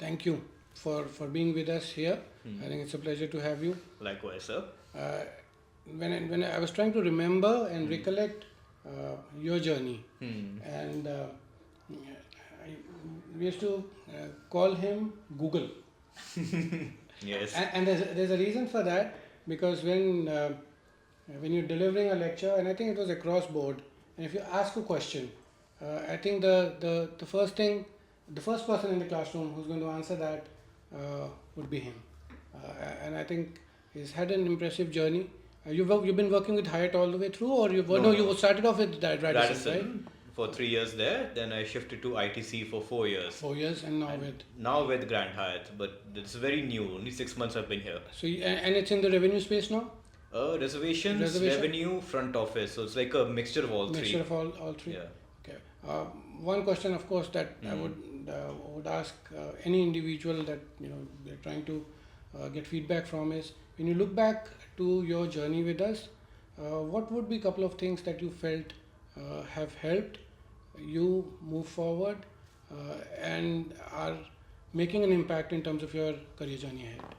thank you for being with us here. I think it's a pleasure to have you. Likewise, sir. Uh, when I was trying to remember and recollect your journey, and we used to call him Google. Yes. And there's a reason for that, because when you're delivering a lecture, and I think it was across board, and if you ask a question, I think the first person in the classroom who's going to answer that would be him. And I think he's had an impressive journey. You've been working with Hyatt all the way through, or you started off with Radisson, right? Radisson for 3 years there. Then I shifted to ITC for 4 years. 4 years, and now with Grand Hyatt, but it's very new. Only 6 months I've been here. So and it's in the revenue space now. Reservations, revenue, front office. So it's like a mixture of all three. Mixture of all three. Yeah. Okay. One question, of course, that I would ask any individual that they're trying to get feedback from is, when you look back to your journey with us, what would be a couple of things that you felt have helped you move forward and are making an impact in terms of your career journey ahead?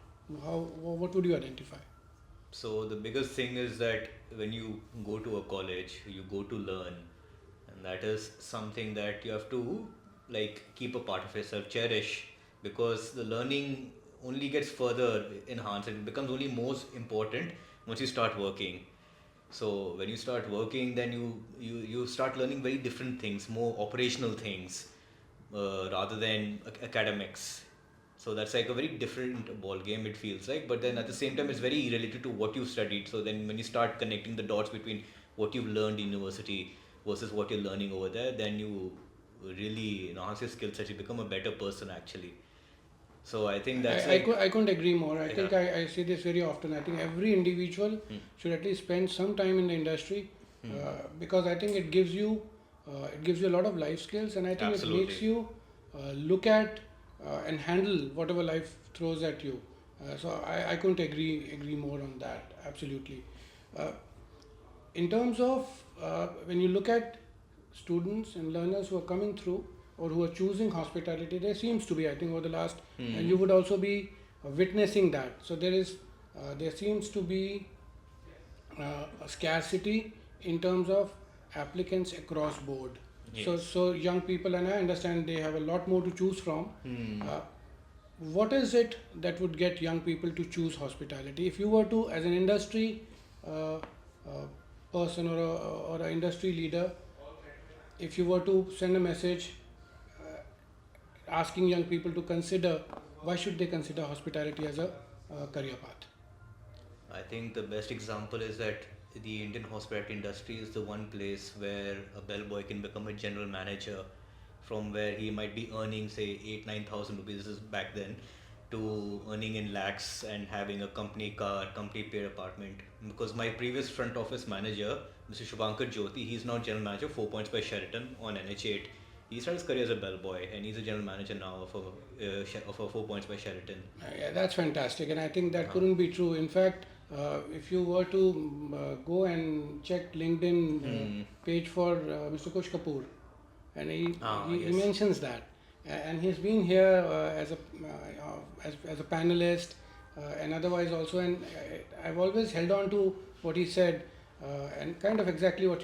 What would you identify? So the biggest thing is that when you go to a college, you go to learn, and that is something that you have to keep a part of yourself, cherish, because the learning only gets further enhanced. It becomes only most important once you start working. So when you start working, then you start learning very different things, more operational things, rather than academics. So that's like a very different ball game, it feels like. But then at the same time, it's very related to what you've studied. So then when you start connecting the dots between what you've learned in university versus what you're learning over there, then you really enhance your skill set. You become a better person, actually. So I think that's I couldn't agree more. I think I see this very often. I think every individual should at least spend some time in the industry, because I think it gives you a lot of life skills, and I think Absolutely. it makes you look at and handle whatever life throws at you. So I couldn't agree more on that. Absolutely. In terms of when you look at students and learners who are coming through or who are choosing hospitality, there seems to be, I think, over the last, and you would also be witnessing that. So there seems to be a scarcity in terms of applicants across board. Yes. So young people, and I understand they have a lot more to choose from. What is it that would get young people to choose hospitality? If you were to, as an industry person or an industry leader, if you were to send a message asking young people to consider, why should they consider hospitality as a career path? I think the best example is that the Indian hospitality industry is the one place where a bellboy can become a general manager, from where he might be earning say 8,000-9,000 rupees, this is back then, to earning in lakhs and having a company car, company paid apartment. Because my previous front office manager, Mr. Shubhankar Jyoti, he's now general manager 4 Points by Sheraton on NH8. He started his career as a bellboy, and he's a general manager now of a 4 Points by Sheraton. Yeah, that's fantastic, and I think that couldn't be true. In fact, if you were to go and check LinkedIn page for Mr. Kush Kapoor, and he mentions that, and he's been here as a panelist and otherwise also, and I've always held on to what he said, and kind of exactly what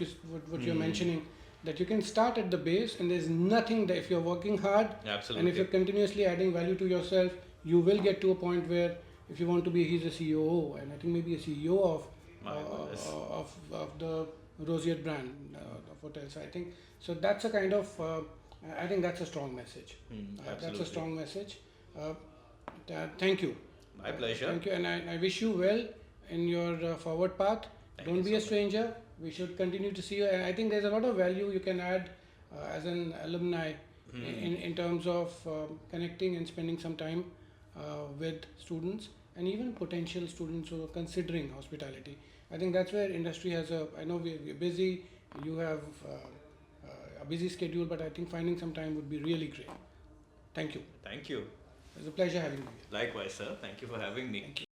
you're mentioning, that you can start at the base, and there's nothing that, if you're working hard, Absolutely. and if you're continuously adding value to yourself, you will get to a point where, if you want to be, he's a CEO, and I think maybe a CEO of the Roseate brand of hotels. I think so. That's a kind of I think that's a strong message. That's a strong message. Thank you. My pleasure. Thank you, and I wish you well in your forward path. Don't be a stranger. We should continue to see you, and I think there's a lot of value you can add as an alumni in terms of connecting and spending some time with students and even potential students who are considering hospitality. I think that's where industry has I know we're busy, you have a busy schedule, but I think finding some time would be really great. Thank you. Thank you. It was a pleasure having you here. Likewise, sir. Thank you for having me. Thank you.